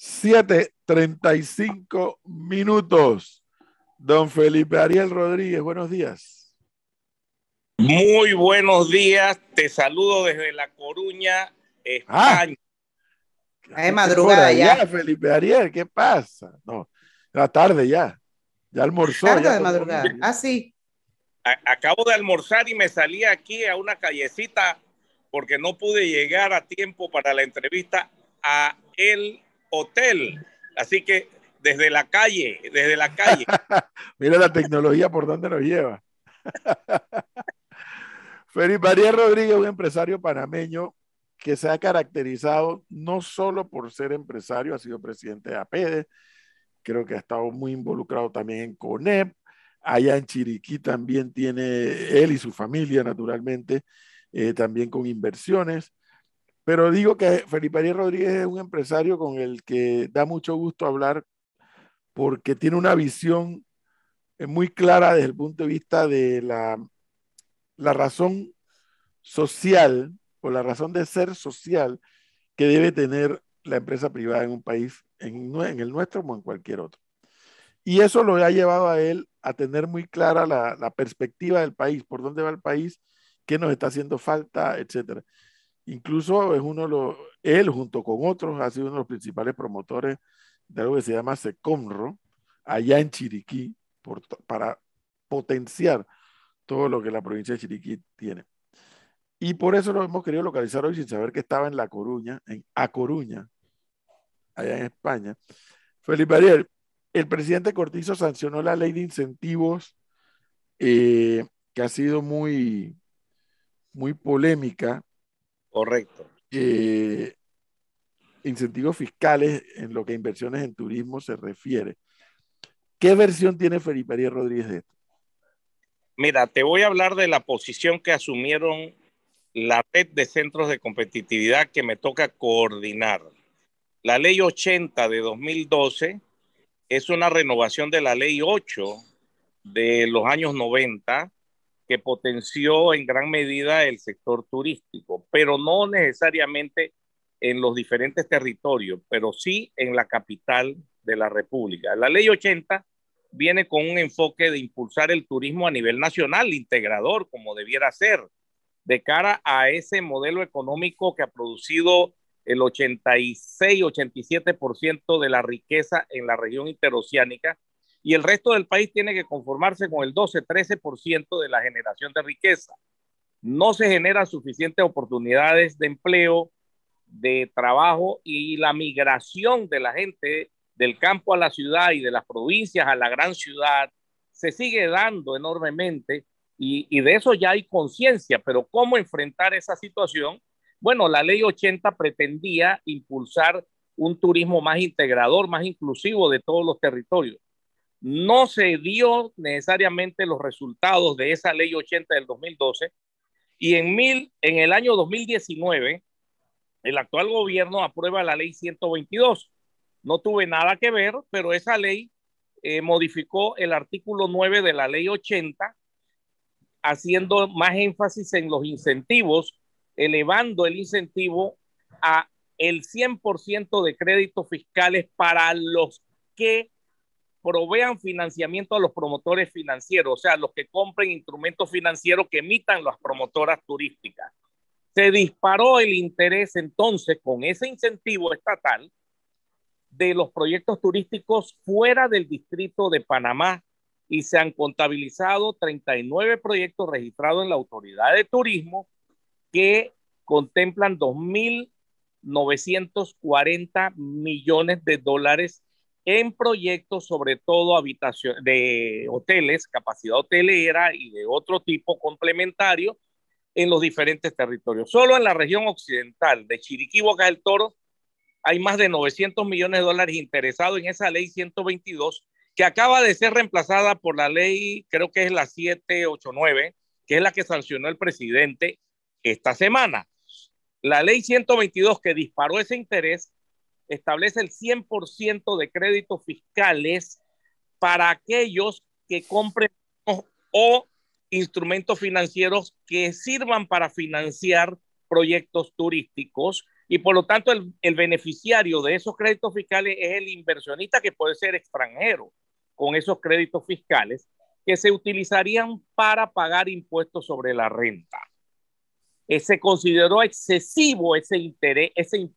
7:35. Don Felipe Ariel Rodríguez, buenos días. Muy buenos días, te saludo desde La Coruña, España. Es madrugada ya. Felipe Ariel, ¿qué pasa? No, la tarde ya. Ya almorzó. Tarde ya de madrugada. Ah, sí. Acabo de almorzar y me salí aquí a una callecita porque no pude llegar a tiempo para la entrevista a el hotel. Así que desde la calle. Mira la tecnología por dónde nos lleva. Felipe Ariel Rodríguez, un empresario panameño que se ha caracterizado no solo por ser empresario, ha sido presidente de APEDE, creo que ha estado muy involucrado también en CONEP, allá en Chiriquí también tiene él y su familia, naturalmente, también con inversiones. Pero digo que Felipe Ariel Rodríguez es un empresario con el que da mucho gusto hablar porque tiene una visión muy clara desde el punto de vista de la razón social o la razón de ser social que debe tener la empresa privada en un país, en el nuestro como en cualquier otro. Y eso lo ha llevado a él a tener muy clara la perspectiva del país, por dónde va el país, qué nos está haciendo falta, etcétera. Incluso él junto con otros ha sido uno de los principales promotores de algo que se llama SECOMRO, allá en Chiriquí, para potenciar todo lo que la provincia de Chiriquí tiene. Y por eso lo hemos querido localizar hoy sin saber que estaba en La Coruña, en A Coruña, allá en España. Felipe Ariel, el presidente Cortizo sancionó la ley de incentivos que ha sido muy polémica. Correcto. Incentivos fiscales en lo que a inversiones en turismo se refiere. ¿Qué versión tiene Felipe Ariel Rodríguez de esto? Mira, te voy a hablar de la posición que asumieron la red de centros de competitividad que me toca coordinar. La ley 80 de 2012 es una renovación de la ley 8 de los años 90 que potenció en gran medida el sector turístico, pero no necesariamente en los diferentes territorios, pero sí en la capital de la República. La ley 80 viene con un enfoque de impulsar el turismo a nivel nacional, integrador, como debiera ser, de cara a ese modelo económico que ha producido el 86-87% de la riqueza en la región interoceánica, y el resto del país tiene que conformarse con el 12-13% de la generación de riqueza. No se generan suficientes oportunidades de empleo, de trabajo, y la migración de la gente del campo a la ciudad y de las provincias a la gran ciudad se sigue dando enormemente, y de eso ya hay conciencia. Pero ¿cómo enfrentar esa situación? Bueno, la ley 80 pretendía impulsar un turismo más integrador, más inclusivo de todos los territorios. No se dio necesariamente los resultados de esa ley 80 del 2012, y en el año 2019 el actual gobierno aprueba la ley 122. No tuve nada que ver, pero esa ley modificó el artículo 9 de la ley 80, haciendo más énfasis en los incentivos, elevando el incentivo a el 100% de créditos fiscales para los que provean financiamiento a los promotores financieros, o sea, los que compren instrumentos financieros que emitan las promotoras turísticas. Se disparó el interés entonces con ese incentivo estatal de los proyectos turísticos fuera del distrito de Panamá, y se han contabilizado 39 proyectos registrados en la Autoridad de Turismo que contemplan 2.940 millones de dólares en proyectos, sobre todo habitación, de hoteles, capacidad hotelera y de otro tipo complementario en los diferentes territorios. Solo en la región occidental de Chiriquí, Boca del Toro, hay más de 900 millones de dólares interesados en esa ley 122, que acaba de ser reemplazada por la ley, creo que es la 789, que es la que sancionó el presidente esta semana. La ley 122, que disparó ese interés, establece el 100% de créditos fiscales para aquellos que compren o instrumentos financieros que sirvan para financiar proyectos turísticos, Y por lo tanto, el beneficiario de esos créditos fiscales es el inversionista, que puede ser extranjero, con esos créditos fiscales que se utilizarían para pagar impuestos sobre la renta. Se consideró excesivo ese interés, ese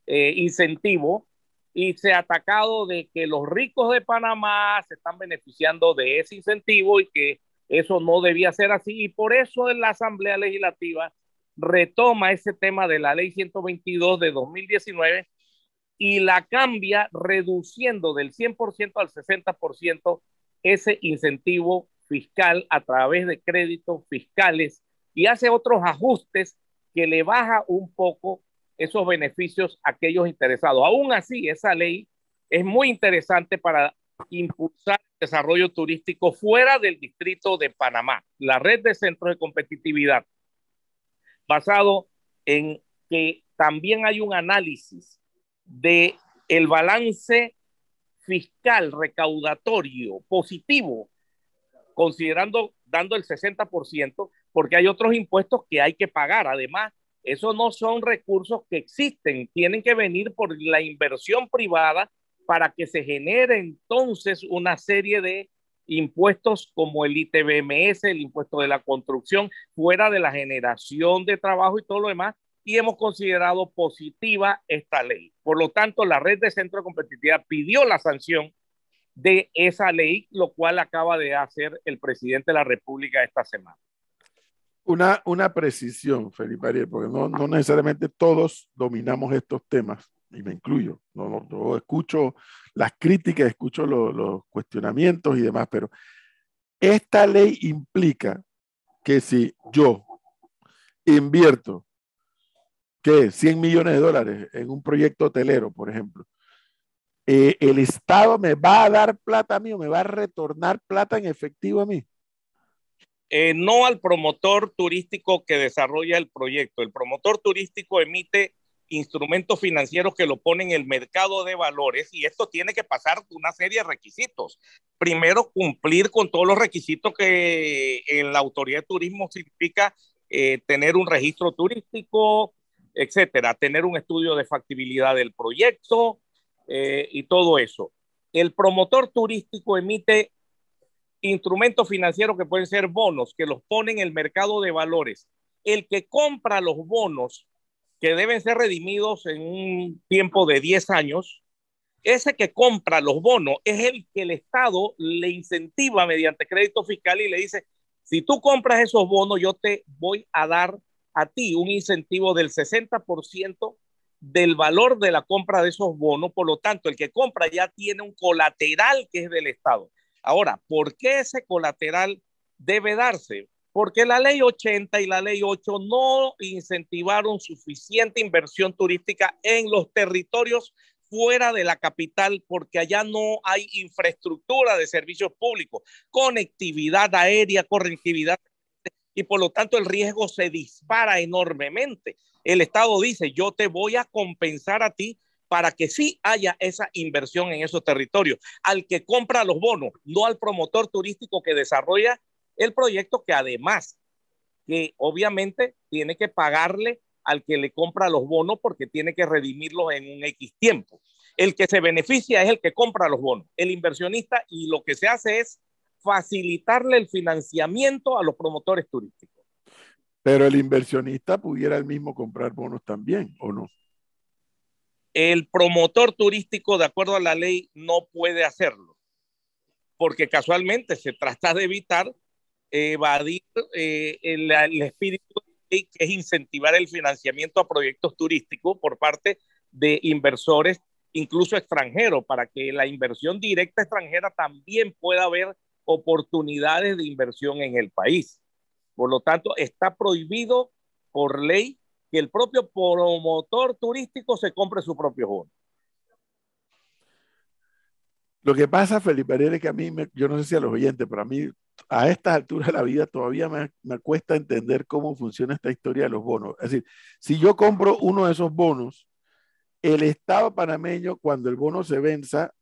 incentivo, y se ha atacado de que los ricos de Panamá se están beneficiando de ese incentivo y que eso no debía ser así. Y por eso en la Asamblea Legislativa retoma ese tema de la Ley 122 de 2019 y la cambia, reduciendo del 100% al 60% ese incentivo fiscal a través de créditos fiscales, y hace otros ajustes que le baja un poco esos beneficios a aquellos interesados. Aún así, esa ley es muy interesante para impulsar el desarrollo turístico fuera del distrito de Panamá. La red de centros de competitividad, basado en que también hay un análisis de el balance fiscal recaudatorio positivo, considerando, dando el 60%, porque hay otros impuestos que hay que pagar. Además, esos no son recursos que existen, tienen que venir por la inversión privada para que se genere entonces una serie de impuestos como el ITBMS, el impuesto de la construcción, fuera de la generación de trabajo y todo lo demás, y hemos considerado positiva esta ley. Por lo tanto, la red de centro de competitividad pidió la sanción de esa ley, lo cual acaba de hacer el presidente de la República esta semana. Una precisión, Felipe Ariel, porque no necesariamente todos dominamos estos temas, y me incluyo. Yo escucho las críticas, escucho los cuestionamientos y demás, pero esta ley implica que si yo invierto, ¿qué? 100 millones de dólares en un proyecto hotelero, por ejemplo, el Estado me va a dar plata a mí o me va a retornar plata en efectivo a mí. No al promotor turístico que desarrolla el proyecto. El promotor turístico emite instrumentos financieros que lo ponen en el mercado de valores, y esto tiene que pasar una serie de requisitos. Primero, cumplir con todos los requisitos que en la autoridad de turismo significa tener un registro turístico, etcétera, tener un estudio de factibilidad del proyecto y todo eso. El promotor turístico emite instrumentos financieros que pueden ser bonos, que los ponen en el mercado de valores. El que compra los bonos, que deben ser redimidos en un tiempo de 10 años, ese que compra los bonos es el que el Estado le incentiva mediante crédito fiscal y le dice, si tú compras esos bonos, yo te voy a dar a ti un incentivo del 60% del valor de la compra de esos bonos. Por lo tanto, el que compra ya tiene un colateral que es del Estado. Ahora, ¿por qué ese colateral debe darse? Porque la ley 80 y la ley 8 no incentivaron suficiente inversión turística en los territorios fuera de la capital, porque allá no hay infraestructura de servicios públicos, conectividad aérea, conectividad, y por lo tanto el riesgo se dispara enormemente. El Estado dice, yo te voy a compensar a ti para que sí haya esa inversión en esos territorios, al que compra los bonos, no al promotor turístico que desarrolla el proyecto, que además, que obviamente tiene que pagarle al que le compra los bonos porque tiene que redimirlos en un X tiempo. El que se beneficia es el que compra los bonos, el inversionista, y lo que se hace es facilitarle el financiamiento a los promotores turísticos. Pero el inversionista pudiera él mismo comprar bonos también, ¿o no? El promotor turístico, de acuerdo a la ley, no puede hacerlo, porque casualmente se trata de evitar evadir el espíritu de la ley, que es incentivar el financiamiento a proyectos turísticos por parte de inversores, incluso extranjeros, para que la inversión directa extranjera también pueda haber oportunidades de inversión en el país. Por lo tanto, está prohibido por ley que el propio promotor turístico se compre su propio bono. Lo que pasa, Felipe Ariel, es que a mí, yo no sé si a los oyentes, pero a mí, a estas alturas de la vida, todavía me cuesta entender cómo funciona esta historia de los bonos. Es decir, si yo compro uno de esos bonos, el Estado panameño, cuando el bono se venza,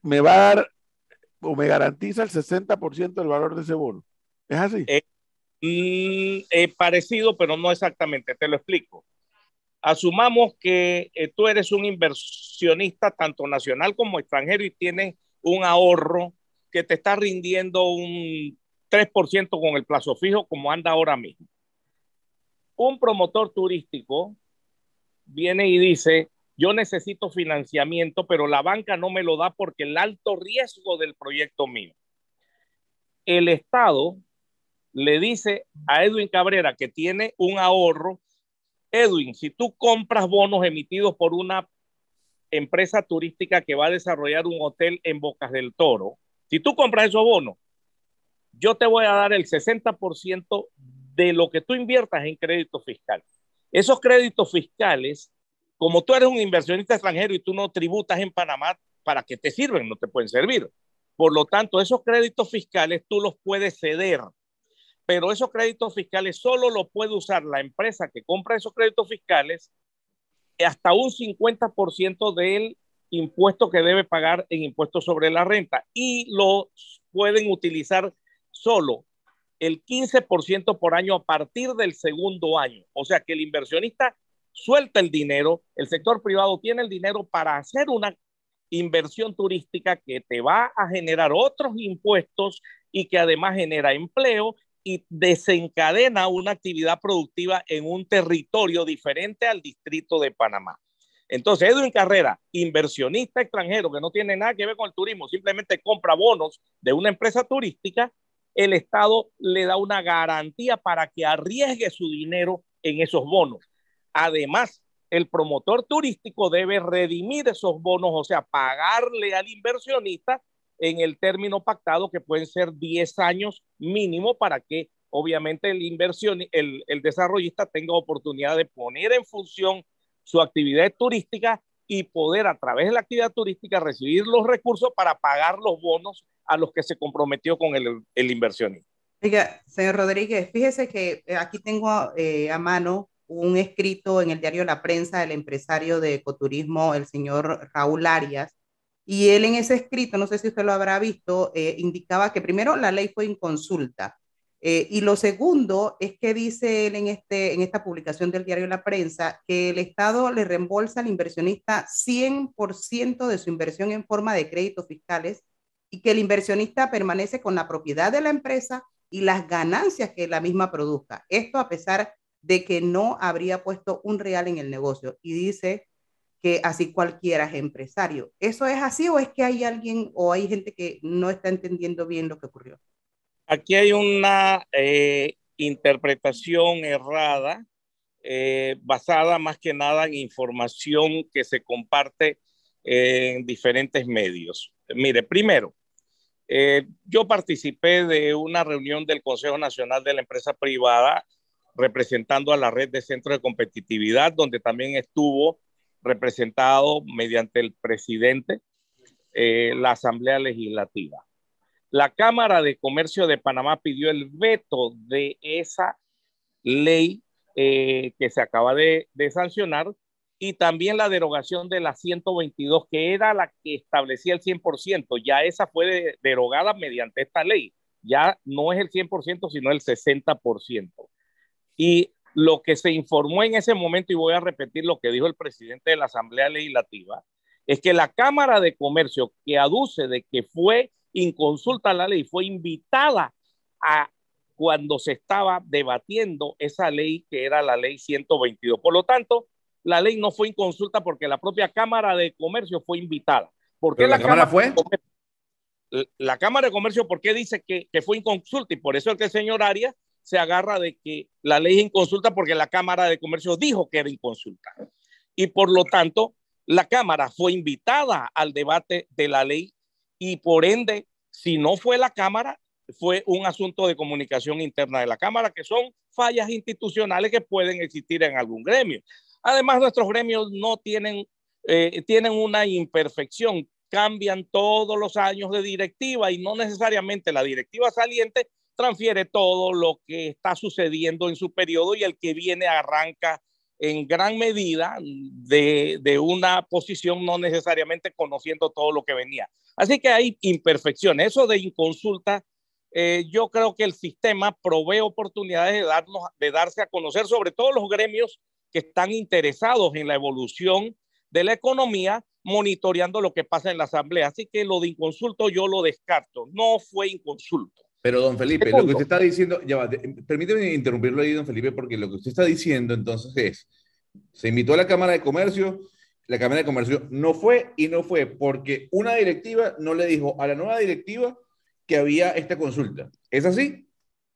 me va a dar o me garantiza el 60% del valor de ese bono. ¿Es así? Parecido, pero no exactamente. Te lo explico. Asumamos que tú eres un inversionista tanto nacional como extranjero y tienes un ahorro que te está rindiendo un 3% con el plazo fijo como anda ahora mismo. Un promotor turístico viene y dice, yo necesito financiamiento, pero la banca no me lo da porque el alto riesgo del proyecto mío. El Estado le dice a Edwin Cabrera, que tiene un ahorro: Edwin, si tú compras bonos emitidos por una empresa turística que va a desarrollar un hotel en Bocas del Toro, si tú compras esos bonos, yo te voy a dar el 60% de lo que tú inviertas en crédito fiscal. Esos créditos fiscales, como tú eres un inversionista extranjero y tú no tributas en Panamá, ¿para qué te sirven? No te pueden servir. Por lo tanto, esos créditos fiscales tú los puedes ceder, pero esos créditos fiscales solo lo puede usar la empresa que compra esos créditos fiscales hasta un 50% del impuesto que debe pagar en impuestos sobre la renta, y lo pueden utilizar solo el 15% por año a partir del segundo año. O sea que el inversionista suelta el dinero, el sector privado tiene el dinero para hacer una inversión turística que te va a generar otros impuestos y que además genera empleo y desencadena una actividad productiva en un territorio diferente al distrito de Panamá. Entonces, Edwin Carrera, inversionista extranjero que no tiene nada que ver con el turismo, simplemente compra bonos de una empresa turística, el Estado le da una garantía para que arriesgue su dinero en esos bonos. Además, el promotor turístico debe redimir esos bonos, o sea, pagarle al inversionista en el término pactado, que pueden ser 10 años mínimo, para que obviamente el desarrollista tenga oportunidad de poner en función su actividad turística y poder a través de la actividad turística recibir los recursos para pagar los bonos a los que se comprometió con el inversionista. Oiga, señor Rodríguez, fíjese que aquí tengo a mano un escrito en el diario La Prensa del empresario de ecoturismo, el señor Raúl Arias, y él en ese escrito, no sé si usted lo habrá visto, indicaba que primero la ley fue inconsulta, y lo segundo es que dice él en esta publicación del diario La Prensa que el Estado le reembolsa al inversionista 100% de su inversión en forma de créditos fiscales y que el inversionista permanece con la propiedad de la empresa y las ganancias que la misma produzca. Esto a pesar de que no habría puesto un real en el negocio. Y dice que así cualquiera es empresario. ¿Eso es así o es que hay alguien o hay gente que no está entendiendo bien lo que ocurrió? Aquí hay una interpretación errada, basada más que nada en información que se comparte en diferentes medios. Mire, primero, yo participé de una reunión del Consejo Nacional de la Empresa Privada representando a la red de centros de competitividad, donde también estuvo representado mediante el presidente la Asamblea Legislativa. La Cámara de Comercio de Panamá pidió el veto de esa ley que se acaba de sancionar, y también la derogación de la 122, que era la que establecía el 100%. Ya esa fue derogada mediante esta ley. Ya no es el 100%, sino el 60%. Y lo que se informó en ese momento, y voy a repetir lo que dijo el presidente de la Asamblea Legislativa, es que la Cámara de Comercio, que aduce de que fue inconsulta la ley, fue invitada a cuando se estaba debatiendo esa ley, que era la ley 122. Por lo tanto, la ley no fue inconsulta porque la propia Cámara de Comercio fue invitada. ¿Por qué la Cámara fue? La Cámara de Comercio, ¿por qué dice que fue inconsulta? Y por eso es que el señor Arias se agarra de que la ley es inconsulta, porque la Cámara de Comercio dijo que era inconsulta. Y por lo tanto, la Cámara fue invitada al debate de la ley, y por ende, si no fue la Cámara, fue un asunto de comunicación interna de la Cámara, que son fallas institucionales que pueden existir en algún gremio. Además, nuestros gremios no tienen una imperfección, cambian todos los años de directiva y no necesariamente la directiva saliente transfiere todo lo que está sucediendo en su periodo, y el que viene arranca en gran medida de una posición, no necesariamente conociendo todo lo que venía. Así que hay imperfecciones. Eso de inconsulta, yo creo que el sistema provee oportunidades de darse a conocer, sobre todo los gremios que están interesados en la evolución de la economía, monitoreando lo que pasa en la asamblea. Así que lo de inconsulto yo lo descarto, no fue inconsulto. Pero, don Felipe, lo que Segundo, usted está diciendo, ya va, permíteme interrumpirlo ahí, don Felipe, porque lo que usted está diciendo entonces es, se invitó a la Cámara de Comercio, la Cámara de Comercio no fue y no fue porque una directiva no le dijo a la nueva directiva que había esta consulta. ¿Es así?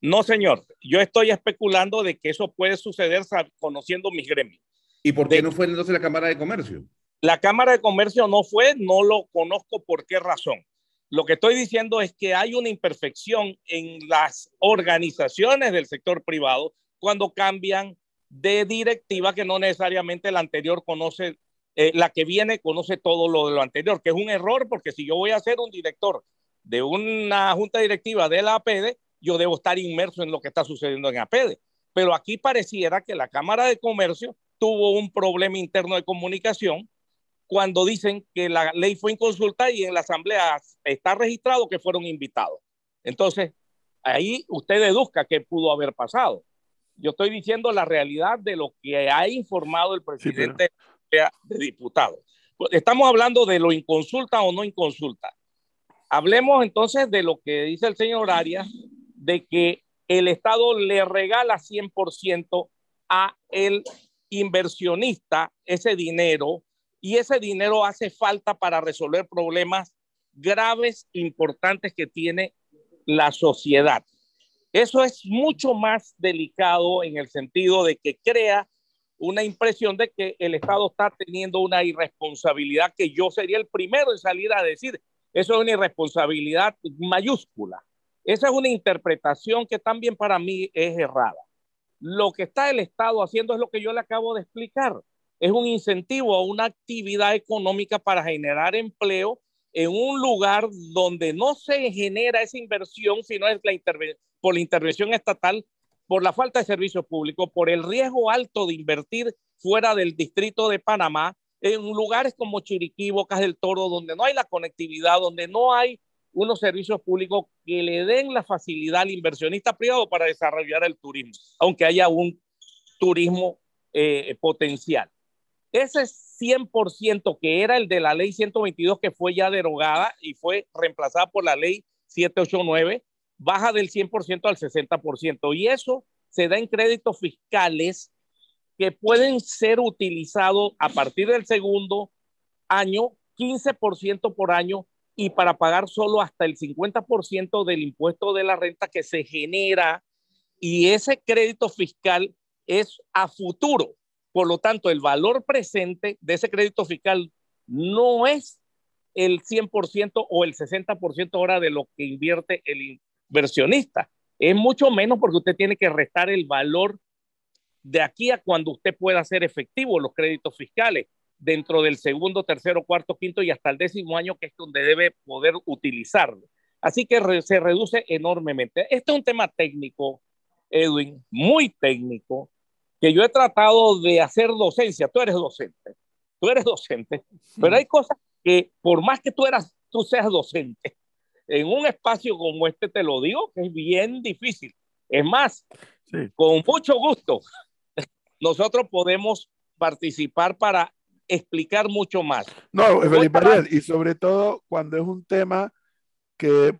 no, señor, yo estoy especulando de que eso puede suceder conociendo mis gremios. ¿Y por qué no fue entonces la Cámara de Comercio? La Cámara de Comercio no fue, no lo conozco por qué razón. Lo que estoy diciendo es que hay una imperfección en las organizaciones del sector privado cuando cambian de directiva, que no necesariamente la anterior conoce, la que viene conoce todo lo de lo anterior, que es un error, porque si yo voy a ser un director de una junta directiva de la APD, yo debo estar inmerso en lo que está sucediendo en APD. Pero aquí pareciera que la Cámara de Comercio tuvo un problema interno de comunicación cuando dicen que la ley fue inconsulta y en la asamblea está registrado que fueron invitados. Entonces, ahí usted deduzca qué pudo haber pasado. Yo estoy diciendo la realidad de lo que ha informado el presidente de diputados. Estamos hablando de lo inconsulta o no inconsulta. Hablemos entonces de lo que dice el señor Arias, de que el Estado le regala 100% a el inversionista ese dinero, y ese dinero hace falta para resolver problemas graves, importantes que tiene la sociedad. Eso es mucho más delicado en el sentido de que crea una impresión de que el Estado está teniendo una irresponsabilidad, que yo sería el primero en salir a decir, eso es una irresponsabilidad mayúscula. Esa es una interpretación que también para mí es errada. Lo que está el Estado haciendo es lo que yo le acabo de explicar. Es un incentivo a una actividad económica para generar empleo en un lugar donde no se genera esa inversión, sino es por la intervención estatal, por la falta de servicios públicos, por el riesgo alto de invertir fuera del distrito de Panamá, en lugares como Chiriquí, Bocas del Toro, donde no hay la conectividad, donde no hay unos servicios públicos que le den la facilidad al inversionista privado para desarrollar el turismo, aunque haya un turismo potencial. Ese 100% que era el de la ley 122, que fue ya derogada y fue reemplazada por la ley 789, baja del 100% al 60%. Y eso se da en créditos fiscales que pueden ser utilizados a partir del segundo año, 15% por año, y para pagar solo hasta el 50% del impuesto de la renta que se genera. Y ese crédito fiscal es a futuro. Por lo tanto, el valor presente de ese crédito fiscal no es el 100% o el 60% ahora de lo que invierte el inversionista. Es mucho menos, porque usted tiene que restar el valor de aquí a cuando usted pueda hacer efectivo los créditos fiscales dentro del segundo, tercero, cuarto, quinto y hasta el 10º año, que es donde debe poder utilizarlo. Así que se reduce enormemente. Este es un tema técnico, Edwin, muy técnico, que yo he tratado de hacer docencia. Tú eres docente, pero hay cosas que por más que tú seas docente, en un espacio como este, te lo digo, que es bien difícil. Es más, con mucho gusto, nosotros podemos participar para explicar mucho más. No, Felipe Arias, y sobre todo cuando es un tema que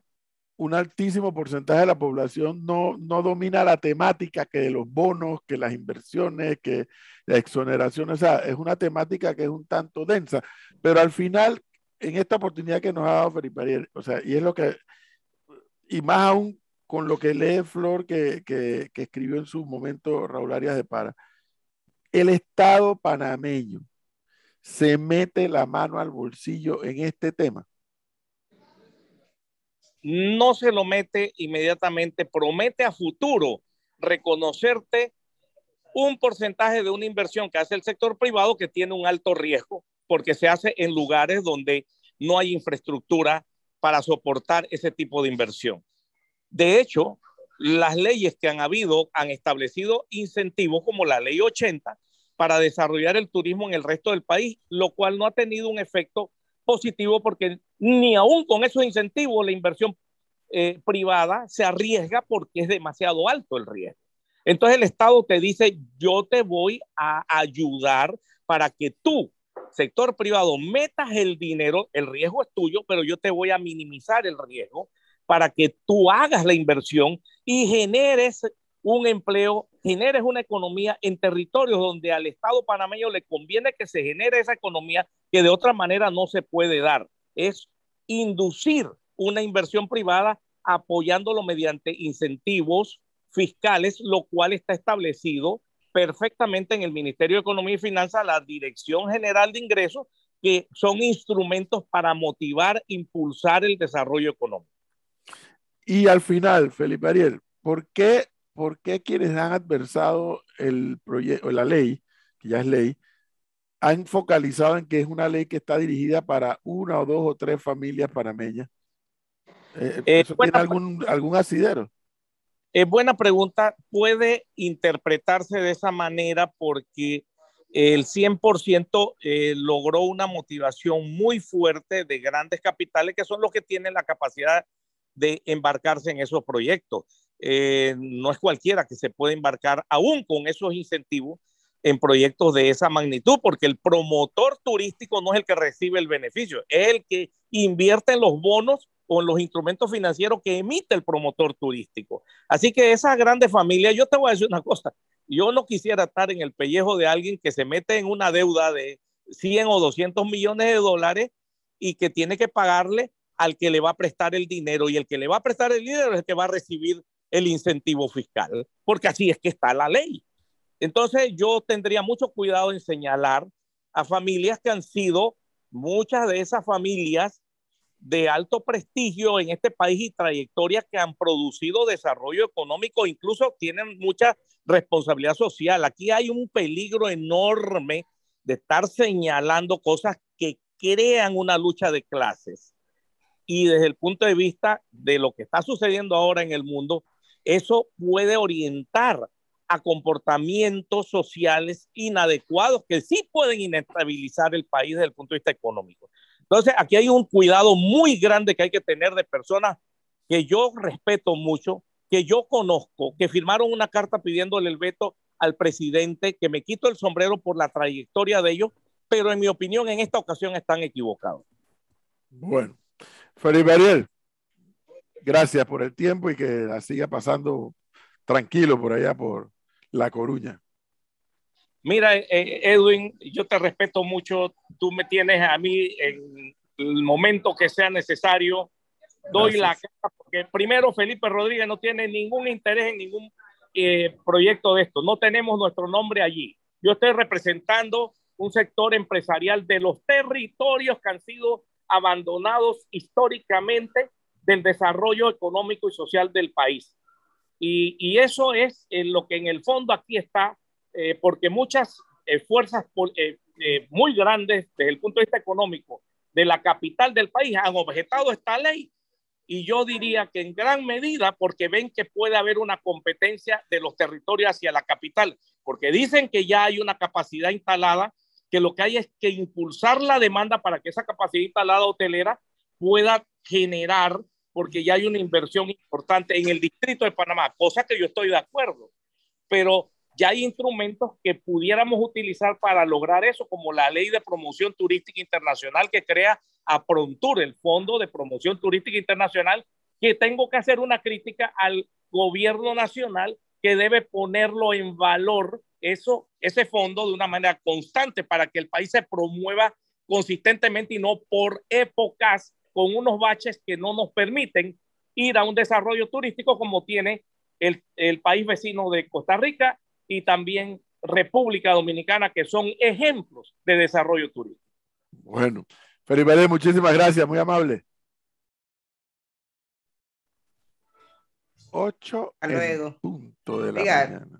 un altísimo porcentaje de la población no domina la temática, que de los bonos, que las inversiones, que la exoneración, o sea, es una temática que es un tanto densa, pero al final, en esta oportunidad que nos ha dado Felipe Arias, o sea, y es lo que, y más aún con lo que lee Flor, que escribió en su momento Raúl Arias de Para, el Estado panameño se mete la mano al bolsillo en este tema. No se lo mete inmediatamente, promete a futuro reconocerte un porcentaje de una inversión que hace el sector privado, que tiene un alto riesgo porque se hace en lugares donde no hay infraestructura para soportar ese tipo de inversión. De hecho, las leyes que han habido han establecido incentivos como la ley 80 para desarrollar el turismo en el resto del país, lo cual no ha tenido un efecto positivo, porque ni aún con esos incentivos la inversión privada se arriesga, porque es demasiado alto el riesgo. Entonces el Estado te dice, yo te voy a ayudar para que tú, sector privado, metas el dinero, el riesgo es tuyo, pero yo te voy a minimizar el riesgo para que tú hagas la inversión y generes un empleo, generes una economía en territorios donde al Estado panameño le conviene que se genere esa economía que de otra manera no se puede dar. Es inducir una inversión privada apoyándolo mediante incentivos fiscales, lo cual está establecido perfectamente en el Ministerio de Economía y Finanzas, la Dirección General de Ingresos, que son instrumentos para motivar, impulsar el desarrollo económico. Y al final, Felipe Ariel, por qué quienes han adversado el proyecto, la ley, que ya es ley, han focalizado en que es una ley que está dirigida para una o dos o tres familias panameñas? ¿Eso tiene algún asidero? Buena pregunta. Puede interpretarse de esa manera porque el 100% logró una motivación muy fuerte de grandes capitales que son los que tienen la capacidad de embarcarse en esos proyectos. No es cualquiera que se puede embarcar aún con esos incentivos en proyectos de esa magnitud, porque el promotor turístico no es el que recibe el beneficio, es el que invierte en los bonos o en los instrumentos financieros que emite el promotor turístico. Así que esas grandes familias, yo te voy a decir una cosa, yo no quisiera estar en el pellejo de alguien que se mete en una deuda de 100 o 200 millones de dólares y que tiene que pagarle al que le va a prestar el dinero, y el que le va a prestar el dinero es el que va a recibir el incentivo fiscal, porque así es que está la ley. Entonces yo tendría mucho cuidado en señalar a familias que han sido, muchas de esas familias de alto prestigio en este país y trayectorias que han producido desarrollo económico, incluso tienen mucha responsabilidad social. Aquí hay un peligro enorme de estar señalando cosas que crean una lucha de clases. Y desde el punto de vista de lo que está sucediendo ahora en el mundo, eso puede orientar a comportamientos sociales inadecuados que sí pueden inestabilizar el país desde el punto de vista económico. Entonces, aquí hay un cuidado muy grande que hay que tener de personas que yo respeto mucho, que yo conozco, que firmaron una carta pidiéndole el veto al presidente, que me quito el sombrero por la trayectoria de ellos, pero en mi opinión en esta ocasión están equivocados. Bueno, Felipe Ariel, gracias por el tiempo y que la siga pasando tranquilo por allá por La Coruña. Mira, Edwin, yo te respeto mucho, tú me tienes a mí en el momento que sea necesario, doy la cara, porque primero Felipe Rodríguez no tiene ningún interés en ningún proyecto de esto, no tenemos nuestro nombre allí. Yo estoy representando un sector empresarial de los territorios que han sido abandonados históricamente del desarrollo económico y social del país. Y eso es lo que en el fondo aquí está, porque muchas fuerzas muy grandes desde el punto de vista económico de la capital del país han objetado esta ley, y yo diría que en gran medida porque ven que puede haber una competencia de los territorios hacia la capital, porque dicen que ya hay una capacidad instalada, que lo que hay es que impulsar la demanda para que esa capacidad instalada hotelera pueda generar, porque ya hay una inversión importante en el distrito de Panamá, cosa que yo estoy de acuerdo, pero ya hay instrumentos que pudiéramos utilizar para lograr eso, como la Ley de Promoción Turística Internacional que crea a Prontur, el Fondo de Promoción Turística Internacional, que tengo que hacer una crítica al gobierno nacional que debe ponerlo en valor ese fondo de una manera constante para que el país se promueva consistentemente y no por épocas con unos baches que no nos permiten ir a un desarrollo turístico como tiene el país vecino de Costa Rica y también República Dominicana, que son ejemplos de desarrollo turístico. Bueno, Felipe, muchísimas gracias, muy amable. 8 en punto de la mañana.